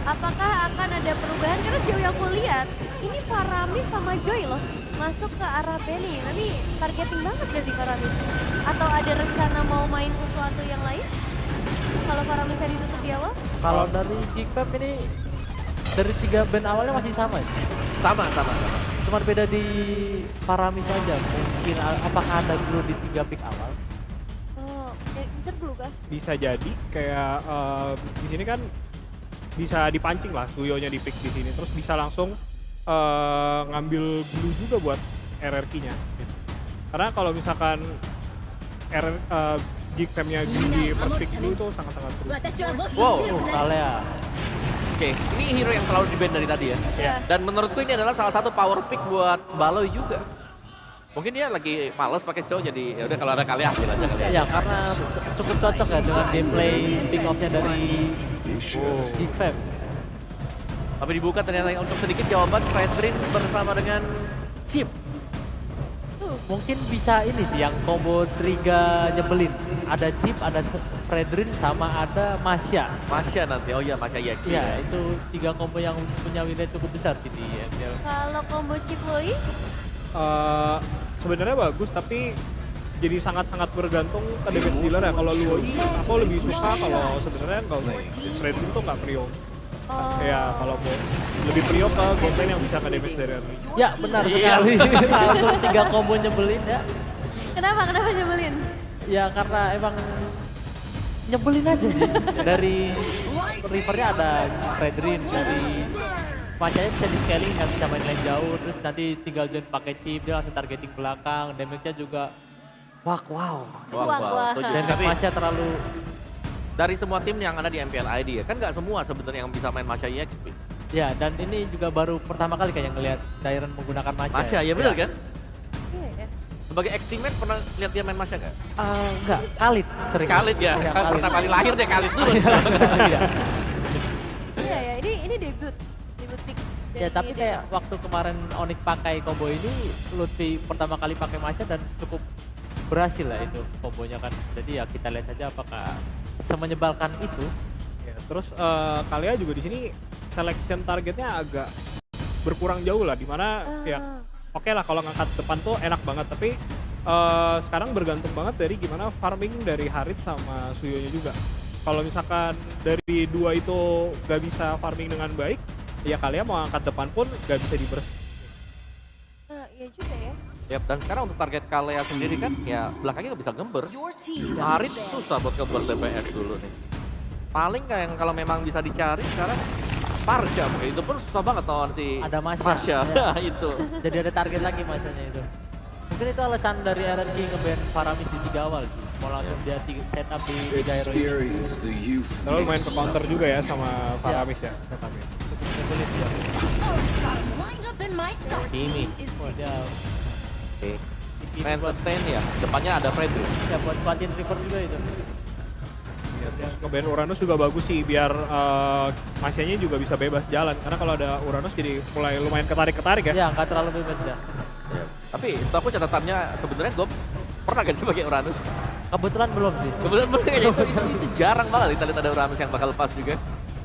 apakah akan ada perubahan? Karena sejauh yang aku lihat, ini Faramis sama Joy loh masuk ke arah Benny. Nanti targeting banget gak sih Faramis? Atau ada rencana mau main sesuatu yang lain? Kalau Faramisnya ditutup di awal? Kalau dari Geekfam ini dari 3 band awalnya masih sama sih. Sama. Cuman beda di Faramis saja. Mungkin apakah ada dulu di 3 pick awal? Oh, Incer dulu kah? Bisa jadi kayak di sini kan bisa dipancing lah Suyonya di pick di sini, terus bisa langsung ngambil glue juga buat RRQ-nya. Gitu. Karena kalau misalkan Geekfam-nya di first pick dulu itu sangat-sangat seru. Wow, Kalea. Oke, ini hero yang selalu di-ban dari tadi ya. Iya. Dan menurutku ini adalah salah satu power pick buat Baloy juga. Mungkin dia lagi males pakai Chow, jadi ya udah kalau ada kali ambil aja kali ya. Ya karena cukup cocok ya dengan gameplay pick off-nya dari Geekfam. Tapi dibuka ternyata untuk sedikit jawaban Fredrin bersama dengan Chip. Mungkin bisa ini sih yang combo Triga nyebelin. Ada Chip, ada Fredrin, sama ada Masya. Masya nanti, oh iya Masya EXP. Iya, itu 3 combo yang punya win rate cukup besar sih di MPL. Kalau combo Chip Loi? Sebenarnya bagus tapi jadi sangat-sangat bergantung ke damage dealer ya. Kalau Luoi aku lebih suka kalau sebenarnya kalau Fredrin tuh nggak prio. Ya kalau mau lebih prio ke Goten yang bisa ke damage dari RRQ. Ya benar sekali. Langsung 3 combo nyebelin ya. Kenapa nyebelin? Ya karena emang nyebelin aja sih. Dari rivernya ada Fredrin, dari Masanya bisa di scaling, nggak bisa main lane jauh, terus nanti tinggal join pakai chip, dia langsung targeting belakang, damage-nya juga wow. Wah. Setuju. Dan Tapi Masya terlalu dari semua tim yang ada di MPL ID ya, kan nggak semua sebenarnya yang bisa main Masya EXP. ya, dan ini juga baru pertama kali kayak ngelihat Dairon menggunakan Masya. Masya, ya bener kan? Iya ya. Sebagai ex-teammate pernah lihat dia main Masya nggak? Enggak, Khalid sering. Khalid ya, Iya, kan Khalid. pertama kali lahir deh Khalid dulu. Iya. Iya ya, ini debut pick. Ya dari tapi dia. kayak waktu kemarin Onyx pakai combo ini, Lutfi pertama kali pakai Masya dan cukup berhasil lah itu kombonya kan. Jadi ya kita lihat saja apakah semenyebalkan itu. Ya, terus Kalea juga di sini selection targetnya agak berkurang jauh lah, dimana ya oke lah kalau ngangkat depan tuh enak banget, tapi sekarang bergantung banget dari gimana farming dari Harit sama Suyonya juga. Kalau misalkan dari dua itu gak bisa farming dengan baik, ya kalian mau angkat depan pun gak bisa di-burst. Iya juga ya. Yap, dan sekarang untuk target Kalea sendiri kan ya belakangnya nggak bisa gember. Harit susah buat gember DPS dulu nih. Paling kayak yang kalau memang bisa dicari sekarang Parsha, mungkin itu pun susah banget lawan si Ada Masya. Parsha. Ya. Itu. Jadi ada target lagi Masyanya itu. Mungkin itu alasan dari RRQ nge-ban Faramis di 3 awal sih. Mau langsung dia setup di Dairo ini. Experience the youth. Terus main ke counter juga ya sama Faramis ya. Nyebelin dia. Ini. Wah dia Oke. ini Main buat, sustain ya. Depannya ada Fredrin. ya buat kuatin River juga itu. Nge-ban Uranus juga bagus sih, biar Masyanya juga bisa bebas jalan. Karena kalau ada Uranus jadi mulai lumayan ketarik-ketarik ya. Ya nggak terlalu bebas dah. Ya. Tapi setahu aku catatannya sebenarnya gue pernah gak sih pakai Uranus? Kebetulan belum sih. Kebetulan kayaknya itu jarang banget kita lihat ada Uranus yang bakal lepas juga.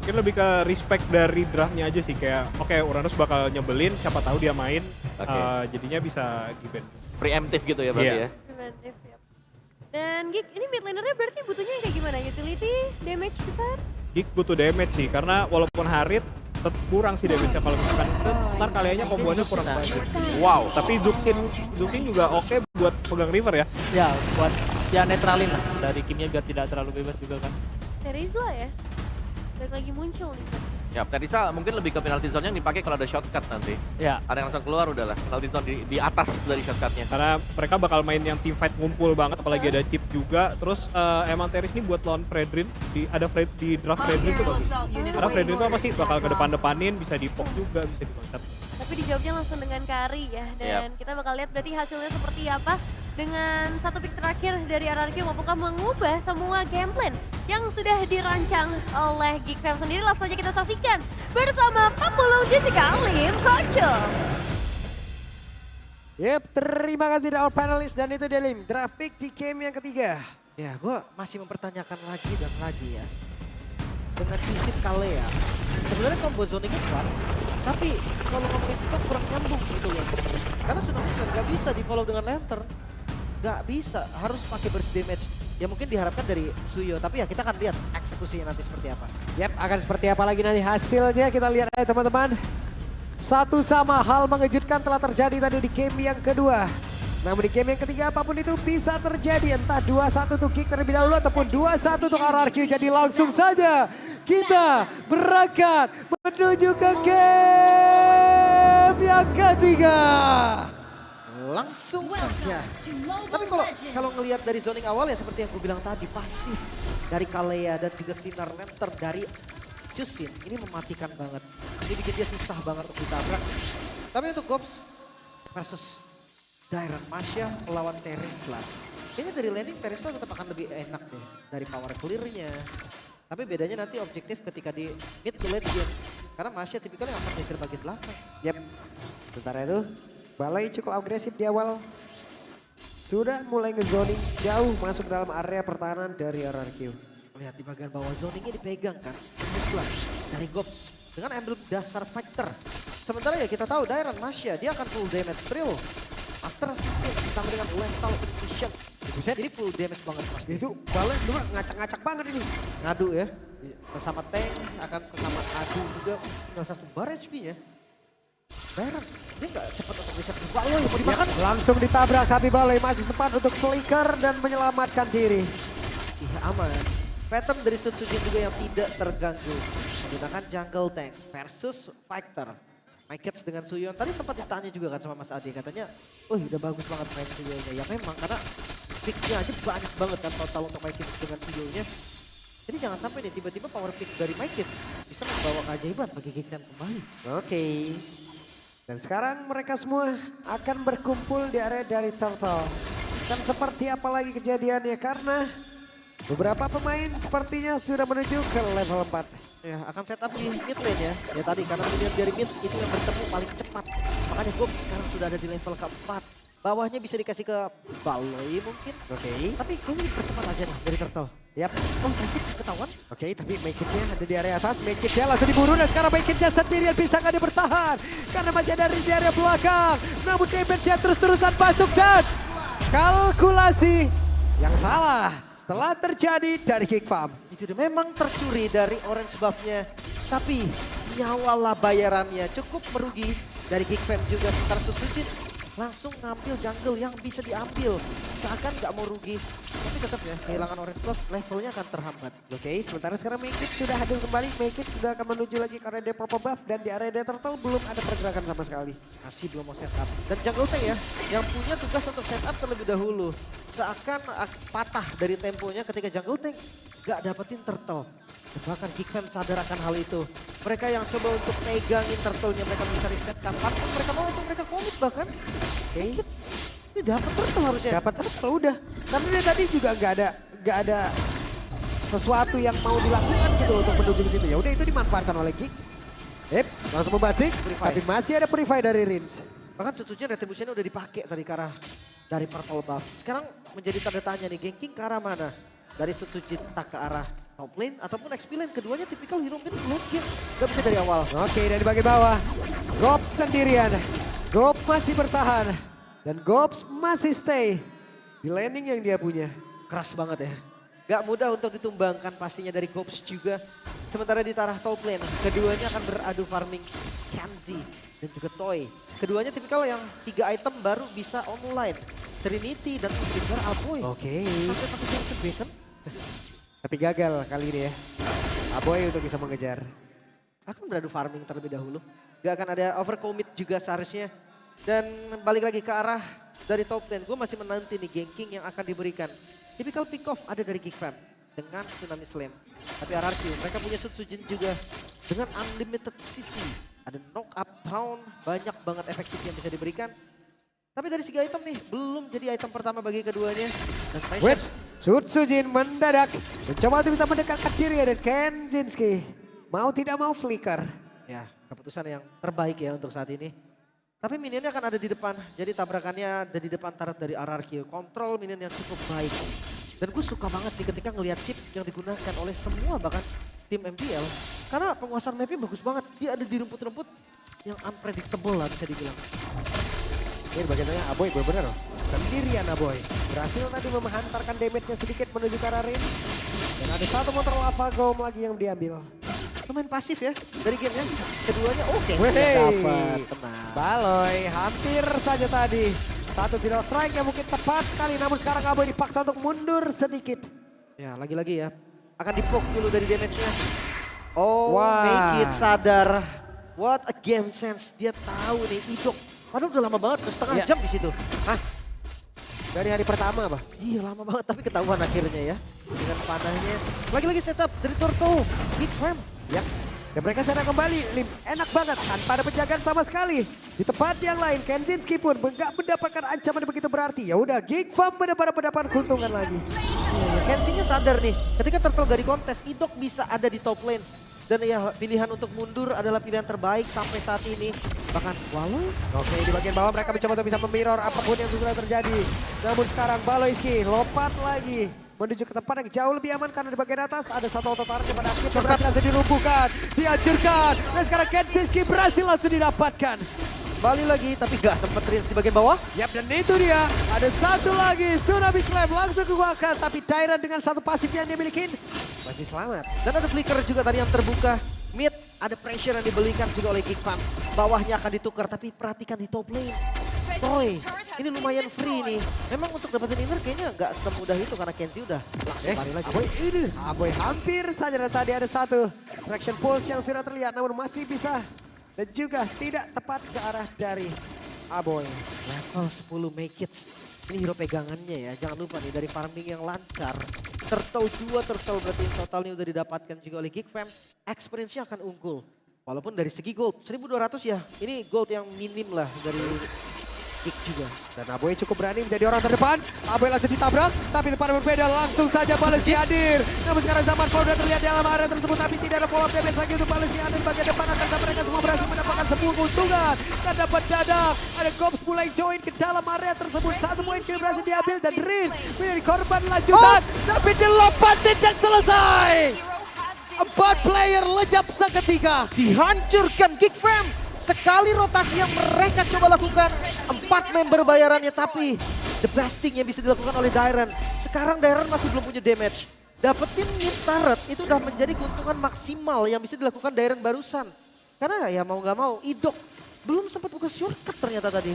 Mungkin lebih ke respect dari draftnya aja sih, kayak oke, Uranus bakal nyebelin, siapa tahu dia main, Oke. jadinya bisa di-ban. Preemptive gitu ya berarti Iya. ya. Preventif ya. Dan Geek, ini mid lanernya berarti butuhnya yang kayak gimana? Utility, damage besar? Geek butuh damage sih, karena walaupun Harit tetap kurang sih damage-nya kalau misalkan ntar kaliannya kombonya kurang banget. Wow. Tapi Zuxin juga oke buat pegang river ya. Ya buat ya netralin lah dari kimnya biar tidak terlalu bebas juga kan. Terizla ya? Balik lagi muncul nih. Ya, Teresa mungkin lebih ke penalty zone yang dipakai kalau ada shortcut nanti. Ya. Ada yang langsung keluar udahlah, penalty zone di atas dari shortcutnya. Karena mereka bakal main yang team fight ngumpul banget, apalagi ada chip juga. Terus emang Teris ini buat lawan Fredrin, ada di draft Fredrin tuh bagus. Karena Fredrin tuh apa sih bakal ke depan-depanin, bisa di-poke juga, bisa di-loncat. Tapi dijawabnya langsung dengan Kari ya. Dan kita bakal lihat berarti hasilnya seperti apa. Dengan satu pick terakhir dari RRQ maupun mengubah semua game plan yang sudah dirancang oleh Geekfam sendiri. Langsung saja kita saksikan bersama pemulung Jessica Lim Kocho. Yep, terima kasih our panelists dan itu dia Lim, draft pick di game yang ketiga. Ya, gue masih mempertanyakan lagi dan lagi ya. Dengan visit Kalea, sebenarnya combo zoningnya kuat, tapi kalau ngomongin pick off kurang nyambung gitu ya. Karena Tsunami Slam gak bisa di follow dengan lantern. Gak bisa, harus pakai burst damage. Ya mungkin diharapkan dari Suyo, tapi ya kita akan lihat eksekusinya nanti seperti apa. Yap, akan seperti apa lagi nanti hasilnya kita lihat aja teman-teman. Satu sama hal mengejutkan telah terjadi tadi di game yang kedua. Namun di game yang ketiga apapun itu bisa terjadi. Entah 2-1 untuk Kick terlebih dahulu ataupun 2-1 untuk RRQ. Jadi langsung saja kita berangkat menuju ke game yang ketiga. Langsung saja. Tapi kalau ngelihat dari zoning awal ya seperti yang gue bilang tadi, pasif dari Kalea dan juga Sinar Lantern dari Jusin ini mematikan banget. Ini bikin dia susah banget untuk ditabrak. Tapi untuk Gops versus Dairon Masya melawan Terisla. Kayaknya dari landing Terisla tetap akan lebih enak deh dari power clear-nya. Tapi bedanya nanti objektif ketika di mid to late game. Karena Masya tipikalnya akan geser bagian belakang. Yap, sementara itu Balai cukup agresif di awal. Sudah mulai ngezoning jauh masuk dalam area pertahanan dari RRQ. Lihat di bagian bawah zoningnya dipegang kan. Itulah dari Gops dengan emblem dasar fighter. Sementara ya kita tahu Dairon Masya dia akan full damage thrill. Master Assassin ditambah dengan lethal infusion. Jadi full damage banget mas. Itu Balai dulu ngacak-ngacak banget ini. Ngadu ya. Sesama tank akan sesama adu juga. Tinggal satu bar HP-nya. Dairon dia nggak cepat untuk bisa buka loh yang mau dimakan. Langsung ditabrak tapi Balai masih sempat untuk flicker dan menyelamatkan diri. Iya aman. Pattern dari Sutsujin juga yang tidak terganggu. Menggunakan jungle tank versus fighter. MyKids dengan Suyon. Tadi sempat ditanya juga kan sama Mas Adi. Katanya, udah bagus banget main Suyonya. Ya memang karena pick-nya aja banyak banget kan total untuk MyKids dengan Suyonya. Jadi jangan sampai nih tiba-tiba power pick dari MyKids bisa membawa keajaiban bagi Geekman kembali. Oke. Dan sekarang mereka semua akan berkumpul di area dari Turtle. Dan seperti apa lagi kejadiannya karena beberapa pemain sepertinya sudah menuju ke level 4. Ya akan setup di mid lane ya. Ya tadi karena minion dari mid itu yang bertemu paling cepat. Makanya Gops sekarang sudah ada di level keempat. Bawahnya bisa dikasih ke Baloi mungkin. Oke. Tapi kayaknya dipercepat aja nih dari Turtle. Yap. Oh Maykits ketahuan. Oke, tapi Maykitsnya ada di area atas. Maykitsnya langsung diburu dan sekarang Maykitsnya sendirian bisa nggak dia bertahan. Karena masih ada di area belakang. Namun damage-nya terus-terusan masuk dan kalkulasi yang salah telah terjadi dari Kick Farm. Itu dia memang tercuri dari orange buff-nya. Tapi nyawalah bayarannya cukup merugi dari Geek Fam juga. Sementara Sutsujin langsung ngambil jungle yang bisa diambil. Seakan nggak mau rugi. Tapi tetap ya kehilangan orange buff levelnya akan terhambat. Oke, sementara sekarang Maykits sudah hadir kembali. Maykits sudah akan menuju lagi ke area purple buff dan di area Turtle belum ada pergerakan sama sekali. Masih belum mau setup. Dan jungle tank ya yang punya tugas untuk setup terlebih dahulu. Seakan patah dari temponya ketika jungle tank gak dapetin turtle. Bahkan Geek Fam sadar akan hal itu. Mereka yang coba untuk megangin turtle-nya mereka bisa reset kapanpun mereka mau itu mereka komit bahkan. Oke, Ini dapat turtle harusnya. dapat Turtle udah. Karena dia tadi juga nggak ada sesuatu yang mau dilakukan gitu untuk menuju ke situ. Ya udah itu dimanfaatkan oleh Geek. Langsung membatik. Tapi masih ada Purify dari Rins. Bahkan Sutsujin retribution udah dipakai tadi ke arah dari purple buff. Sekarang menjadi tanda tanya nih, ganking ke arah mana? Dari Sutsujin tak ke arah top lane ataupun XP lane. Keduanya tipikal hero mid late game. Gak bisa dari awal. Oke, dari bagian bawah. Gops sendirian. Gops masih bertahan. Dan Gops masih stay di landing yang dia punya. Keras banget ya. Gak mudah untuk ditumbangkan pastinya dari Gops juga. Sementara di tarah top lane, keduanya akan beradu farming Kenzie dan juga Toy. Keduanya tipikal yang 3 item baru bisa online. Trinity dan juga Alboy. Oke. Sampai pakai Jason Bacon. Tapi gagal kali ini ya. Aboy untuk bisa mengejar. Akan beradu farming terlebih dahulu. Gak akan ada overcommit juga seharusnya. Dan balik lagi ke arah dari top lane. Gue masih menanti nih ganking yang akan diberikan. Typical pick off ada dari Geek Fam dengan Tsunami Slam. Tapi RRQ mereka punya Sutsujin juga dengan unlimited CC. Ada knock up down, banyak banget efektif yang bisa diberikan. Tapi dari segi item nih, belum jadi item pertama bagi keduanya. Dan Wait, Sutsujin mendadak mencoba untuk bisa mendekatkan diri dan Kenzinski mau tidak mau flicker. Ya, keputusan yang terbaik ya untuk saat ini. Tapi minionnya akan ada di depan, jadi tabrakannya ada di depan turret dari RRQ. Kontrol minion yang cukup baik. Dan gue suka banget sih ketika ngelihat chip yang digunakan oleh semua bahkan tim MPL. Karena penguasaan mapnya bagus banget. Dia ada di rumput-rumput yang unpredictable lah bisa dibilang. Ini bagian tengah Aboy bener-bener sendirian Aboy. Berhasil tadi menghantarkan damage-nya sedikit menuju ke arah range. Dan ada satu motor lava Gom lagi yang diambil. Lumayan pasif ya dari gamenya. Keduanya oke. Dapat. Tenang. Baloy hampir saja tadi. Satu tidak strike yang mungkin tepat sekali. Namun sekarang Aboy dipaksa untuk mundur sedikit. Ya lagi-lagi ya. Akan dipoke dulu dari damage-nya. Oh, Wah. make it sadar. What a game sense. Dia tahu nih Idok. Padahal udah lama banget, udah setengah Iya. jam di situ. Hah? Dari hari pertama bah. Iya lama banget, tapi ketahuan akhirnya ya. Dengan panahnya. Lagi-lagi setup dari Turtle. Big Fam. Ya. Dan mereka serang kembali. Lim enak banget tanpa ada penjagaan sama sekali. Di tempat yang lain Kenzinski pun nggak mendapatkan ancaman yang begitu berarti. Ya udah Geek Farm mendapat keuntungan lagi. Kenzie-nya sadar nih, ketika Turtle gak di kontes, Idok bisa ada di top lane. Dan ya pilihan untuk mundur adalah pilihan terbaik sampai saat ini. Bahkan walau Oke, di bagian bawah mereka mencoba untuk bisa memirror apapun yang sudah terjadi. Namun sekarang Baloyski lompat lagi menuju ke tempat yang jauh lebih aman karena di bagian atas ada satu ototarnya pada akhirnya berhasil langsung dilumpuhkan, dihancurkan. Dan sekarang Kenzinski berhasil langsung didapatkan. Bali lagi, tapi gak sempet rinse di bagian bawah. Yap, dan itu dia. Ada satu lagi, Tsunami Slam langsung keluarkan. Tapi Tyrant dengan satu pasif yang dia milikin masih selamat. Dan ada flicker juga tadi yang terbuka. Mid, ada pressure yang dibelikan juga oleh Geek Farm. Bawahnya akan ditukar, tapi perhatikan di top lane. Toy, ini lumayan free nih. Memang untuk dapetin inner kayaknya gak semudah itu karena Kenzie udah langsung lari lagi. Aboy ini. Aboy hampir saja dan tadi ada satu traction pulse yang sudah terlihat namun masih bisa. Dan juga tidak tepat ke arah dari Aboy. Level 10 make it. Ini hero pegangannya ya, jangan lupa nih dari farming yang lancar. Turtle 2 turtle berarti totalnya udah didapatkan juga oleh Geek Fam. Experience-nya akan unggul. Walaupun dari segi gold, 1200 ya. Ini gold yang minim lah dari Geek juga. Dan Aboy cukup berani menjadi orang terdepan. Aboy langsung ditabrak, tapi tempat berbeda langsung saja Baloyski hadir. Namun sekarang Zaman Fall sudah terlihat dalam area tersebut, tapi tidak ada follow up damage lagi untuk Baloyski hadir bagian depan. Akan mereka semua berhasil mendapatkan sebuah keuntungan. Dan dapat dadak, ada Gops mulai join ke dalam area tersebut. Satu poin kill berhasil diambil dan Riz menjadi korban lanjutan. Tapi dilompatin dan selesai. 4 player lejap seketika. Dihancurkan Geek Fam. Sekali rotasi yang mereka coba lakukan, 4 member bayarannya, tapi the best thing yang bisa dilakukan oleh Dairon. Sekarang Dairon masih belum punya damage. Dapetin mid turret itu udah menjadi keuntungan maksimal yang bisa dilakukan Dairon barusan. Karena ya mau nggak mau, Idok belum sempat buka shortcut ternyata tadi.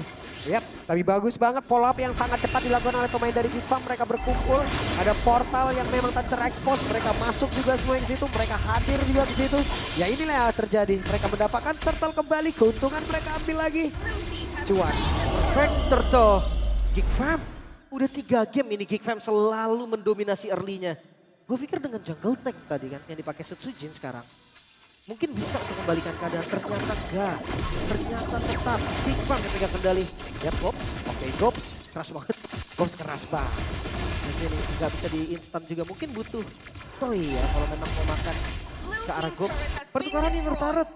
Yap, tapi bagus banget follow up yang sangat cepat dilakukan oleh pemain dari Geek Farm. Mereka berkumpul, ada portal yang memang tadi terekspos, mereka masuk juga semua ke situ, mereka hadir juga ke situ. Ya inilah yang terjadi, mereka mendapatkan turtle kembali, keuntungan mereka ambil lagi. Cuan. Frank Turtle, Geek Fam. Udah 3 game ini Geek Fam selalu mendominasi early-nya. Gue pikir dengan jungle tank tadi kan yang dipakai Setsujin sekarang. Mungkin bisa untuk membalikan keadaan, ternyata enggak. Ternyata tetap Big Fam yang pegang kendali. Yap, Gop. Oke, Gops. Keras banget. Gops keras banget. Di sini nggak bisa di instan juga, mungkin butuh Toy ya kalau memang mau makan ke arah Gop. Pertukaran inner turret.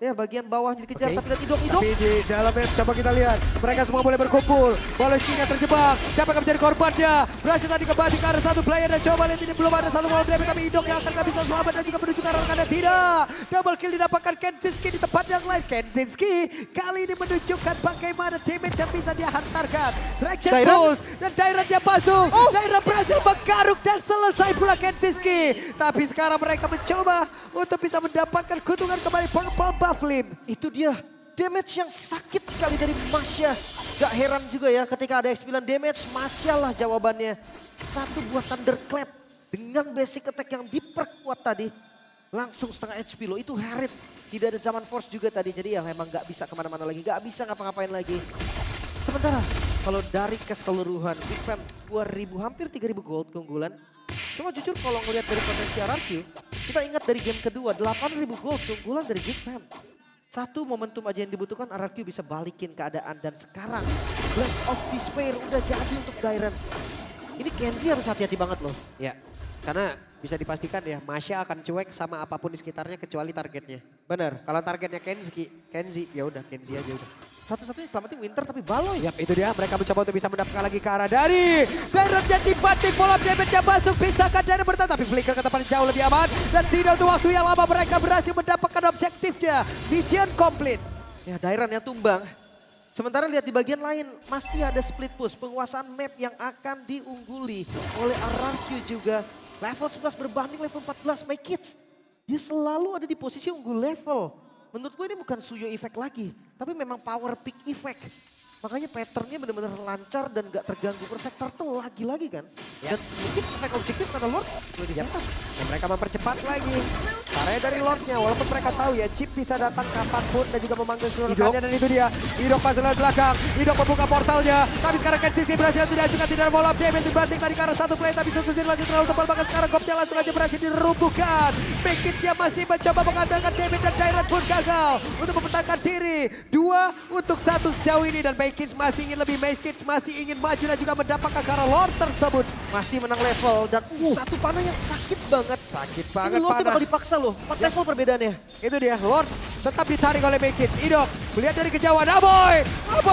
Ya bagian bawah dikejar, Oke. tapi lihat Idok. Tapi di dalamnya coba kita lihat. Mereka semua boleh berkumpul. Baloyski-nya terjebak. Siapa yang menjadi korbannya? Berhasil tadi kembali ke arah satu player dan coba lihat ini belum ada satu wall damage. Tapi Idok yang akan gak bisa selamat dan juga menuju ke arah rekannya. Tidak. Double kill didapatkan Kenzinski di tempat yang lain. Kenzinski kali ini menunjukkan bagaimana damage yang bisa dia hantarkan. Traction Dairon. pulse dan Dairon dia masuk. Dairon berhasil menggaruk dan selesai pula Kenzinski. Tapi sekarang mereka mencoba untuk bisa mendapatkan keuntungan kembali Purple Bufflim. Itu dia damage yang sakit sekali dari Masya. Gak heran juga ya ketika ada X9 damage, Masya lah jawabannya. Satu buah Thunderclap dengan basic attack yang diperkuat tadi. Langsung setengah HP loh, itu Harriet. Tidak ada Zaman Force juga tadi, jadi ya memang gak bisa kemana-mana lagi. Gak bisa ngapa-ngapain lagi. Sementara kalau dari keseluruhan Big Fam 2000 hampir 3000 gold keunggulan. Cuma jujur kalau ngelihat dari potensi RRQ, kita ingat dari game kedua 8000 gold keunggulan dari Big Fam. Satu momentum aja yang dibutuhkan, RRQ bisa balikin keadaan, dan sekarang Blast of Despair udah jadi untuk Dairon. Ini Kenzie harus hati-hati banget loh. Ya, karena bisa dipastikan ya, Masya akan cuek sama apapun di sekitarnya kecuali targetnya. Bener. Kalau targetnya Kenzie ya udah Kenzie aja udah. satu-satunya selamatin Winter tapi Baloy. Yap, itu dia. Mereka mencoba untuk bisa mendapatkan lagi ke arah dari Dairon jadi batik bola damage masuk. Bisakah Dairon bertahan? Tapi Flicker ke depan jauh lebih aman. Dan tidak untuk waktu yang lama mereka berhasil mendapatkan objektifnya. Mission complete. Ya Dairon yang tumbang. Sementara lihat di bagian lain masih ada split push. Penguasaan map yang akan diungguli oleh RRQ juga. Level 11 berbanding level 14 My Kids. Dia selalu ada di posisi unggul level. Menurut gue ini bukan Suyo effect lagi. Tapi memang power pick effect. Makanya patternnya benar-benar lancar dan gak terganggu. Perfect Turtle lagi-lagi kan. Dan mungkin efek objektif karena Lord boleh dicatat. Dan mereka mempercepat lagi. Area dari Lordnya, walaupun mereka tahu ya Chip bisa datang kapanpun dan juga memanggil seluruh rekannya. Dan itu dia, Idok masuk dari belakang. Idok membuka portalnya. Tapi sekarang Kenzie berhasil tidak juga tidak bola damage dibanding tadi karena satu play. Tapi Sujin masih terlalu tebal bahkan sekarang Gopcha langsung aja berhasil dirumpuhkan. Makids yang masih mencoba menghasilkan damage dan Dairon pun gagal untuk mempertahankan diri. 2 untuk 1 sejauh ini dan Makids masih ingin lebih. Makids masih ingin maju dan juga mendapatkan karena Lord tersebut. Masih menang level dan satu panah yang sakit banget. Sakit Ini banget Lord panah. bakal dipaksa loh. 4 level perbedaannya. Itu dia, Lord tetap ditarik oleh Makids. Idok melihat dari kejauhan, Aboy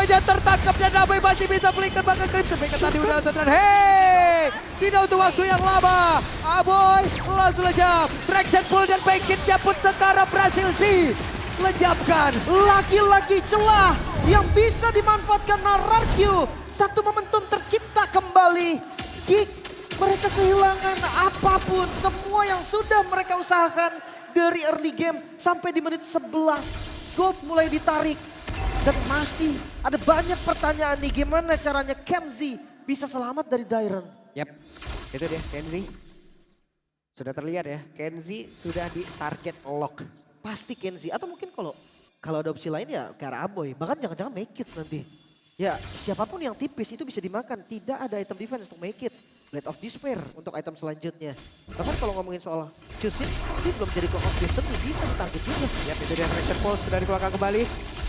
tertangkap dan Aboy masih bisa flicker bahkan Crimson Maker tadi udah dan hey, tidak untuk waktu yang lama. Aboy langsung lejap, traction pull dan Makids pun sekarang berhasil dilejapkan. Lagi-lagi celah yang bisa dimanfaatkan RRQ. Satu momentum tercipta kembali. Geek, mereka kehilangan apapun. Semua yang sudah mereka usahakan dari early game sampai di menit 11. Gold mulai ditarik. Dan masih ada banyak pertanyaan nih. Gimana caranya Kenzie bisa selamat dari Dairon? Yap, itu dia Kenzie. Sudah terlihat ya, Kenzie sudah di target lock. Pasti Kenzie. Atau mungkin kalau ada opsi lain ya ke arah Aboy. Bahkan jangan-jangan Make It nanti. Ya siapapun yang tipis itu bisa dimakan. Tidak ada item defense untuk Make It. Blade of Despair untuk item selanjutnya. Bahkan kalau ngomongin soal Chusin, dia belum jadi core of destiny, bisa ditarget juga. Yap, itu dia traction pull sudah dikeluarkan kembali.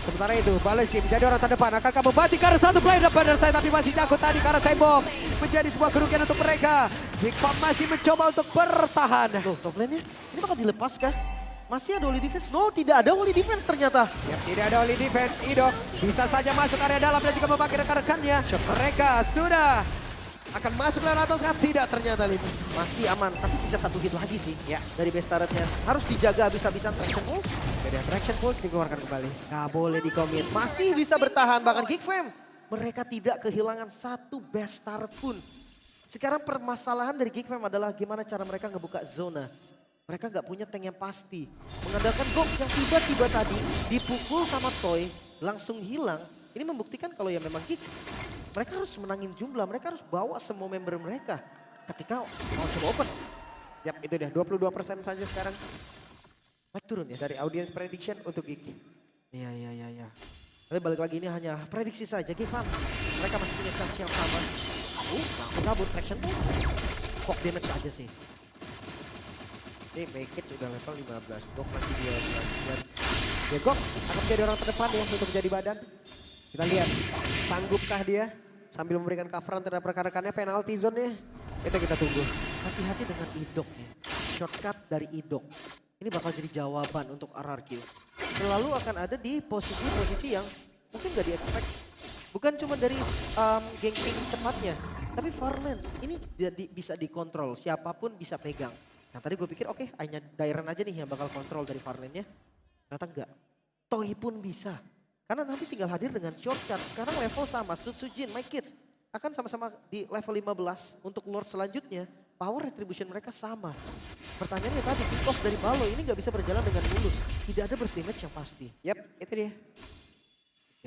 Sementara itu Baleski menjadi orang terdepan. Akankah membati karena satu play depan dari saya tapi masih jatuh tadi karena tembok. Menjadi sebuah kerugian untuk mereka. Big Pop masih mencoba untuk bertahan. Loh top lane-nya ini bakal dilepas kah? Masih ada holy defense? No, tidak ada holy defense ternyata. Yap, tidak ada holy defense. Idok bisa saja masuk area dalam dan juga memakai rekan-rekannya. Mereka sudah akan masuk lewat atas kan? Tidak ternyata Lim. Masih aman, tapi sisa satu hit lagi sih ya dari base turret-nya. Harus dijaga habis-habisan traction pulse. Jadi traction pulse dikeluarkan kembali. Gak boleh di-commit. Masih bisa bertahan, bahkan Geek Fam. Mereka tidak kehilangan satu base turret pun. Sekarang permasalahan dari Geek Fam adalah gimana cara mereka ngebuka zona. Mereka nggak punya tank yang pasti. Mengandalkan Gox yang tiba-tiba tadi dipukul sama Toy, langsung hilang. Ini membuktikan kalau ya memang Geek, mereka harus menangin jumlah, mereka harus bawa semua member mereka ketika mau coba open. Yap, itu dia 22% saja sekarang Naik turun ya. dari audience prediction untuk Geek. Iya. Tapi balik lagi ini hanya prediksi saja. Geek Fam, mereka masih punya chance yang sama. Langsung kabur traction pun. Pok damage aja sih. Ini Make It sudah level 15, Gox masih 12. Dan ya Gox akan menjadi orang terdepan ya untuk menjadi badan. Kita lihat, sanggupkah dia sambil memberikan coveran terhadap rekan-rekannya penalty zone-nya. Itu kita tunggu. Hati-hati dengan Idok nih. Shortcut dari Idok. Ini bakal jadi jawaban untuk RRQ. Selalu akan ada di posisi-posisi yang mungkin gak di-expect. Bukan cuma dari ganking cepatnya. Tapi Farland ini jadi bisa dikontrol. Siapapun bisa pegang. Nah tadi gue pikir oke, hanya Dairon aja nih yang bakal kontrol dari Farlandnya. Ternyata enggak. Toy pun bisa. Karena nanti tinggal hadir dengan shortcut. Sekarang level sama, Sujin, My Kids. Akan sama-sama di level 15 untuk Lord selanjutnya. Power retribution mereka sama. Pertanyaannya tadi, kick off dari Balo ini gak bisa berjalan dengan mulus. Tidak ada burst damage yang pasti. Yap, itu dia.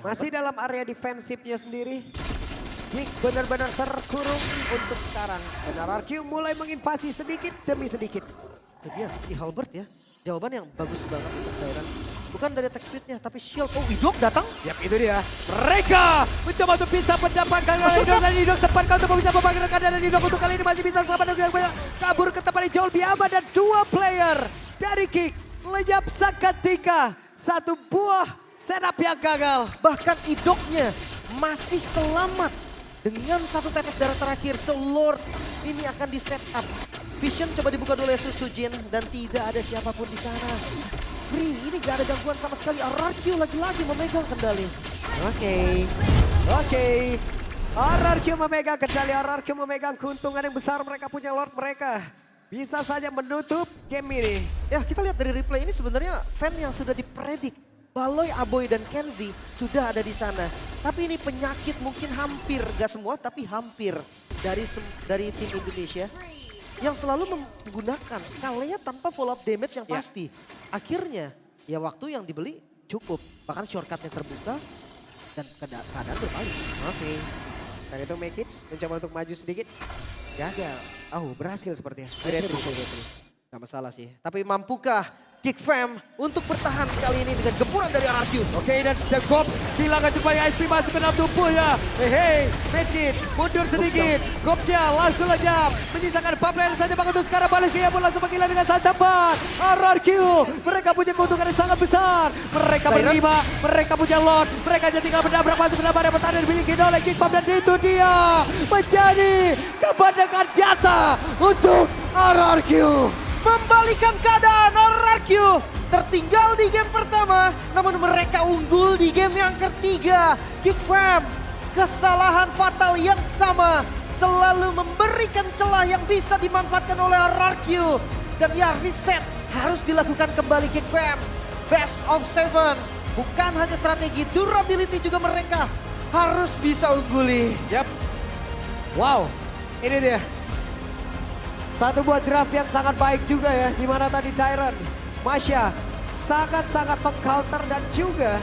Masih dalam area defensifnya sendiri. Geek benar-benar terkurung untuk sekarang. Dan RRQ mulai menginvasi sedikit demi sedikit. Itu dia, si Halbert ya. Jawaban yang bagus banget untuk Dairon. Bukan dari attack speed-nya, tapi shield. Oh, Idok datang. Yap, itu dia. Mereka mencoba untuk bisa mendapatkan Idok dan Idok sempat untuk bisa membagi rekan dan Idok untuk kali ini masih bisa selamat dengan kabur ke tempat yang jauh lebih aman dan 2 player dari Geek lejap seketika. Satu buah setup yang gagal. Bahkan Idoknya masih selamat dengan satu tetes darah terakhir. So Lord ini akan di set up. Vision coba dibuka dulu oleh Sujin dan tidak ada siapapun di sana. free. Ini gak ada gangguan sama sekali. RRQ lagi-lagi memegang kendali. Oke. RRQ memegang kendali, RRQ memegang keuntungan yang besar. Mereka punya Lord mereka. Bisa saja menutup game ini. Ya kita lihat dari replay ini sebenarnya fan yang sudah dipredik. Baloy, Aboy, dan Kenzie sudah ada di sana. Tapi ini penyakit mungkin hampir, gak semua tapi hampir. Dari tim Indonesia. Yang selalu menggunakan Kalea tanpa follow up damage yang pasti. Akhirnya ya waktu yang dibeli cukup. Bahkan shortcutnya terbuka dan keadaan berbalik. Oke. Dan itu Mekic mencoba untuk maju sedikit. Gagal. Oh, berhasil sepertinya. Gak masalah sih. Tapi mampukah Geek Fam untuk bertahan kali ini dengan gempuran dari RRQ? Oke, dan The Gops kehilangan supaya SP masih kena tubuh ya. Hei, Mekic mundur sedikit. Gopsnya langsung aja menyisakan pipeline saja Bang untuk sekarang balas dia pun langsung menggila dengan sangat cepat. RRQ, mereka punya keuntungan yang sangat besar. Mereka berlima, mereka punya Lord. Mereka hanya tinggal menabrak masuk ke dalam area pertahanan dimiliki oleh Geek Fam dan itu dia menjadi kebanyakan jatah untuk RRQ. Membalikan keadaan RRQ tertinggal di game pertama, namun mereka unggul di game yang ketiga. Geek Fam, kesalahan fatal yang sama, selalu memberikan celah yang bisa dimanfaatkan oleh RRQ. Dan ya reset harus dilakukan kembali Geek Fam. Best of 7, bukan hanya strategi, durability juga mereka harus bisa ungguli. Yap. Wow, ini dia. Satu buah draft yang sangat baik juga ya. Dimana tadi Tyron, Masya sangat-sangat mengcounter dan juga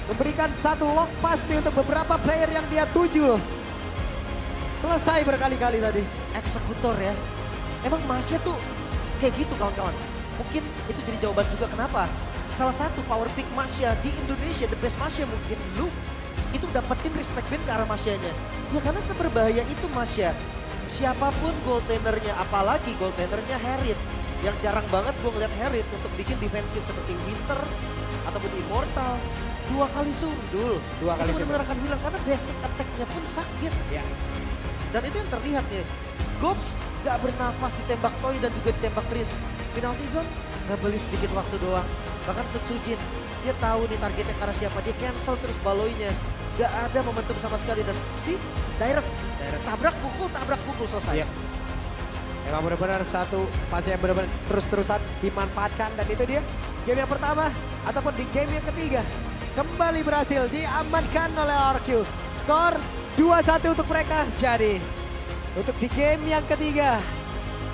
memberikan satu lock pasti untuk beberapa player yang dia tuju loh. Selesai berkali-kali tadi. Eksekutor ya. Emang Masya tuh kayak gitu kawan-kawan. Mungkin itu jadi jawaban juga kenapa salah satu power pick Masya di Indonesia, the best Masya mungkin lu itu dapetin respect band ke arah Masyanya. Ya karena seberbahaya itu Masya. Siapapun goaltendernya, apalagi goaltendernya Harriet. Yang jarang banget gue ngeliat Harriet untuk bikin defensif seperti Winter ataupun Immortal. 2 kali sundul. 2 kali itu sundul. benar-benar akan bilang karena basic attack-nya pun sakit. Ya. Dan itu yang terlihat ya. Gops gak bernafas ditembak Toy dan juga ditembak Prince. Penalty zone gak beli sedikit waktu doang. Bahkan Sutsujin dia tahu nih targetnya ke arah siapa. Dia cancel terus baloinya. Gak ada momentum sama sekali dan si direct tabrak pukul selesai. Yep. Emang benar-benar satu fase yang benar-benar terus-terusan dimanfaatkan dan itu dia game yang pertama ataupun di game yang ketiga kembali berhasil diamankan oleh RRQ. Skor 2-1 untuk mereka. Jadi untuk di game yang ketiga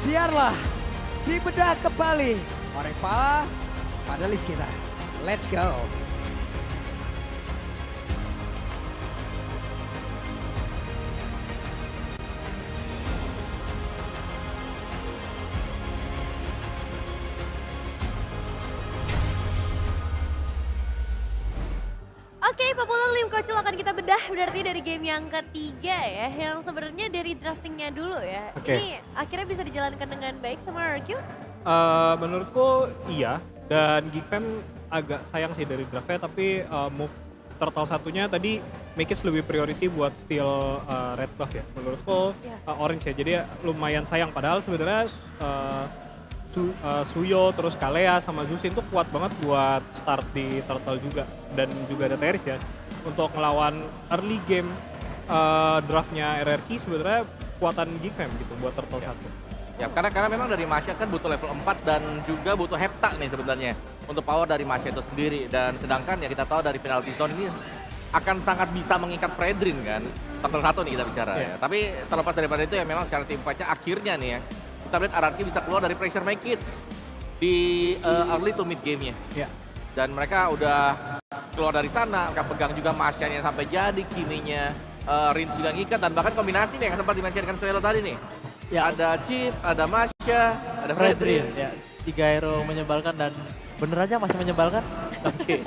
biarlah dibedah kembali oleh para panelis kita. Let's go. Oke, Popular Lim Kocil akan kita bedah berarti dari game yang ketiga ya. Yang sebenarnya dari draftingnya dulu ya. Oke. Ini akhirnya bisa dijalankan dengan baik sama RRQ? Menurutku iya, dan Geek Fam agak sayang sih dari draftnya, tapi move turtle satunya tadi make it lebih priority buat steal red buff ya. Menurutku orange ya, jadi lumayan sayang. Padahal sebenarnya Suyo, terus Kalea sama Zusin tuh kuat banget buat start di turtle juga. Dan juga ada Teris ya, untuk ngelawan early game draftnya RRQ sebenarnya kuatan Geek Fam gitu buat turtle satu. Ya, karena memang dari Masya kan butuh level 4 dan juga butuh hepta nih sebenarnya untuk power dari Masya itu sendiri. Dan sedangkan ya kita tahu dari penalty zone ini akan sangat bisa mengikat Fredrin kan. Turtle satu nih kita bicara ya. Tapi terlepas daripada itu ya memang secara tim fight-nya akhirnya nih ya, kita lihat RRQ bisa keluar dari pressure make hits di early to mid game-nya. Dan mereka udah keluar dari sana, mereka pegang juga Masya-nya sampai jadi Kiminya, Rins juga ngikat, dan bahkan kombinasi nih yang sempat dimentionkan Suelo tadi nih. Ya. Ada Chip, ada Masya, ada Fredrin. Ya, 3 hero menyebalkan dan bener aja masih menyebalkan. Oke.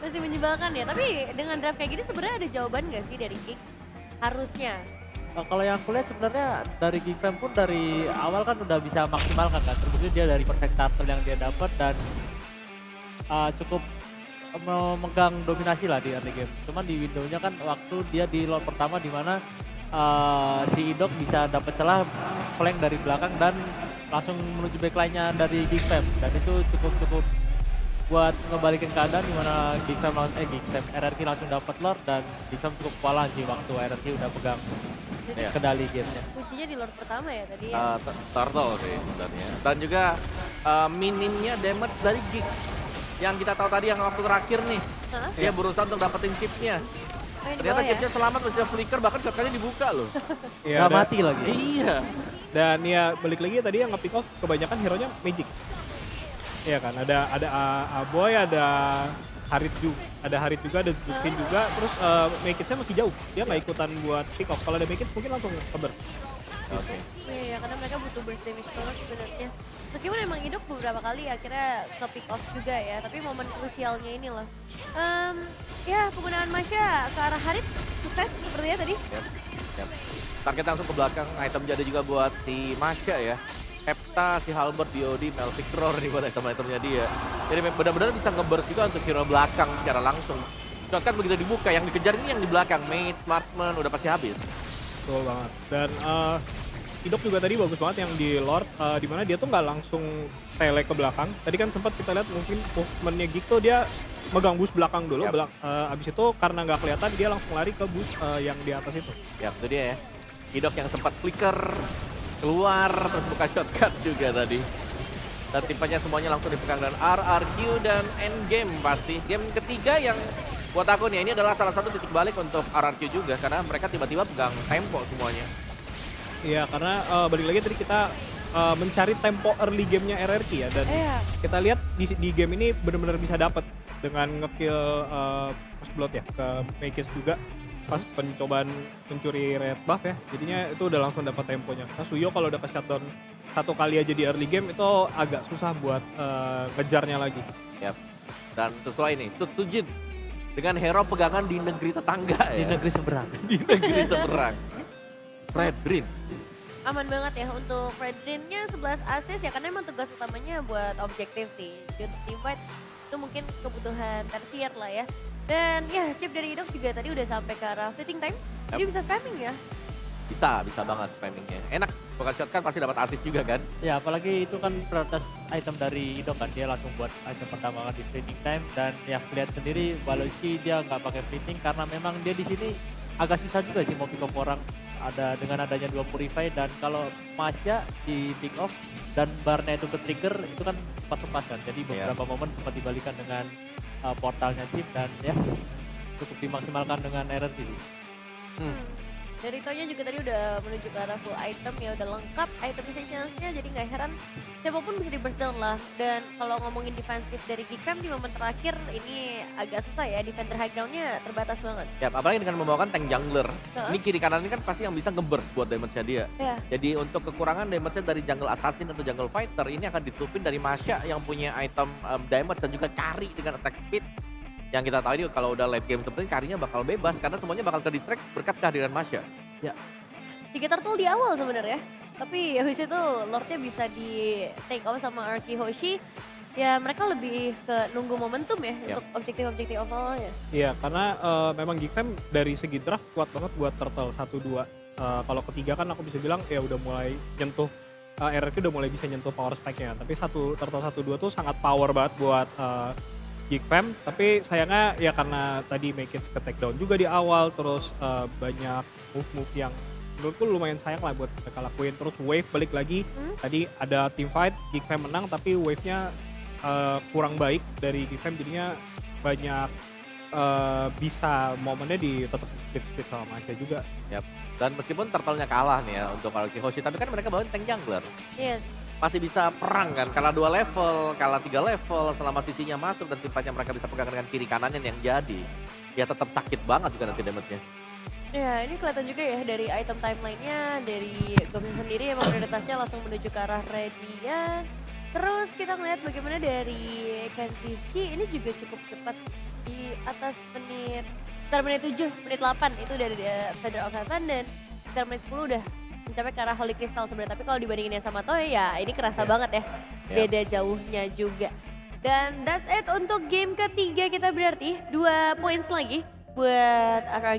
Masih menyebalkan ya, tapi dengan draft kayak gini sebenarnya ada jawaban gak sih dari Geek? Harusnya. Kalau yang aku lihat sebenarnya dari Geek Fam pun dari awal kan udah bisa maksimalkan kan. Terbukti dia dari perfect turtle yang dia dapat dan cukup memegang dominasi lah di early game. Cuman di windownya kan waktu dia di lord pertama di mana si Idok bisa dapat celah flank dari belakang dan langsung menuju backline-nya dari Geek Fam dan itu cukup buat ngebalikin keadaan dimana Gixam RRQ langsung dapat Lord dan Gixam cukup kewalahan sih waktu RRQ udah pegang Jadi Iya. kendali gamenya. kuncinya di Lord pertama ya tadi ya. Turtle sih sebenarnya. Dan juga minimnya damage dari Gig. Yang kita tahu tadi yang waktu terakhir nih. Hah? Dia berusaha untuk dapetin chipnya. Oh, yang di Ternyata bawah ya? chipnya selamat, bisa flicker, bahkan shotgunnya dibuka loh. Iya, Nggak mati lagi. Iya. Dan ya balik lagi tadi yang nge-pick off kebanyakan hero-nya Magic. Iya kan, ada Aboy, ada Harit juga, ada Zukin juga, terus Make-nya masih jauh. Dia nggak ikutan buat pick off. Kalau ada Make mungkin langsung keber. Oke. Iya, karena mereka butuh burst damage banget sebenarnya. Meskipun emang hidup beberapa kali akhirnya ke pick off juga ya, tapi momen krusialnya ini loh. Ya, penggunaan Masya ke arah Harit sukses sepertinya tadi. Yap. Target langsung ke belakang, item jadi juga buat si Masya ya. Hepta, si Halbert, DOD, Mel Victor nih buat item-itemnya dia. Jadi benar-benar bisa nge-burst juga untuk hero belakang secara langsung. Shotgun begitu dibuka, yang dikejar ini yang di belakang. Mage, Marksman, udah pasti habis. Betul banget. Dan Hidok juga tadi bagus banget yang di Lord, dimana dia tuh nggak langsung tele ke belakang. Tadi kan sempat kita lihat mungkin movementnya Geek tuh dia megang bus belakang dulu, Yap. abis itu karena nggak kelihatan dia langsung lari ke bus yang di atas itu. Ya, itu dia ya. Hidok yang sempat flicker, keluar, terus buka shotgun juga tadi. Dan timpanya semuanya langsung dipegang dan RRQ dan Endgame pasti. Game ketiga yang buat aku nih, ini adalah salah satu titik balik untuk RRQ juga. Karena mereka tiba-tiba pegang tempo semuanya. Iya, karena balik lagi tadi kita mencari tempo early gamenya RRQ ya, dan Iya. kita lihat di game ini benar-benar bisa dapat dengan ngekill First Blood ya ke Maekis juga pas pencobaan mencuri red buff ya, jadinya itu udah langsung dapat temponya. Nah, Suyo kalau udah ke shutdown satu kali aja di early game itu agak susah buat ngejarnya lagi. Yap. Dan sesuai nih, Sujin dengan hero pegangan di negeri tetangga Di ya. negeri seberang. Di negeri seberang. Fredrin. Aman banget ya untuk Fredrin-nya 11 assist ya, karena emang tugas utamanya buat objektif sih. Jadi untuk teamfight itu mungkin kebutuhan tersier lah ya. Dan ya chip dari Hidok juga tadi udah sampai ke arah fitting time. Jadi bisa spamming ya. Bisa banget spammingnya. Enak, bukan shotgun pasti dapat assist juga kan. Ya apalagi itu kan prioritas item dari Ido kan, dia langsung buat item pertama kan di fleeting time, dan ya lihat sendiri Waloski dia nggak pakai fleeting karena memang dia di sini agak susah juga sih mau pick off orang ada dengan adanya 2 purify, dan kalau Masya di pick off dan barnya itu ke trigger itu kan cepat lepas kan, jadi beberapa momen sempat dibalikan dengan portalnya chip dan ya cukup dimaksimalkan dengan RRQ. Dari Tonya juga tadi udah menuju ke arah full item ya, udah lengkap item essentials-nya, jadi nggak heran siapapun bisa di burst down lah. Dan kalau ngomongin defensif dari Geekfam di momen terakhir ini agak susah ya, defender high ground-nya terbatas banget. Ya, apalagi dengan membawakan tank jungler. Heeh. Ini kiri kanan ini kan pasti yang bisa nge-burst buat damage-nya dia. Ya, Jadi untuk kekurangan damage-nya dari jungle assassin atau jungle fighter ini akan ditutupin dari Masya yang punya item damage dan juga carry dengan attack speed. Yang kita tahu ini kalau udah late game seperti ini carry-nya bakal bebas karena semuanya bakal ke distract berkat kehadiran Masya. tiga turtle di awal sebenarnya. Tapi habis itu Lord-nya bisa di take over sama Arki Hoshi. Ya mereka lebih ke nunggu momentum ya Yap. untuk objektif-objektif awalnya. Iya, karena memang Geekfam dari segi draft kuat banget buat Turtle 1-2. Kalau ketiga kan aku bisa bilang ya udah mulai nyentuh, RRQ udah mulai bisa nyentuh power spike-nya. Tapi Turtle 1-2 tuh sangat power banget buat Geekfam. Tapi sayangnya ya karena tadi make it ke take down juga di awal, terus banyak move-move yang menurutku lumayan sayang lah buat mereka lakuin. Terus wave balik lagi, tadi ada team fight, Geekfam menang tapi wave-nya kurang baik dari Geekfam, jadinya banyak bisa momennya tetap split sama Masya juga. Yap. Dan meskipun turtle-nya kalah nih ya untuk Aoki Hoshi, tapi kan mereka bawain tank jungler. Yes. Masih bisa perang kan, kalah 2 level, kalah 3 level, selama sisinya masuk dan tipanya mereka bisa pegang dengan kiri kanannya yang jadi. Ya tetap sakit banget juga nanti damage-nya. Ya ini kelihatan juga ya dari item timeline-nya, dari Goblin sendiri emang prioritasnya langsung menuju ke arah Radiant. Terus kita ngeliat bagaimana dari Kenziski ini juga cukup cepat di atas sekitar menit 7, menit 8 itu dari Feather of Heaven, dan sekitar menit 10 udah mencapai ke arah Holy Crystal sebenarnya. Tapi kalau dibandinginnya sama Toy ya ini kerasa banget ya, beda jauhnya juga. Dan that's it untuk game ketiga kita, berarti 2 points lagi buat RRQ.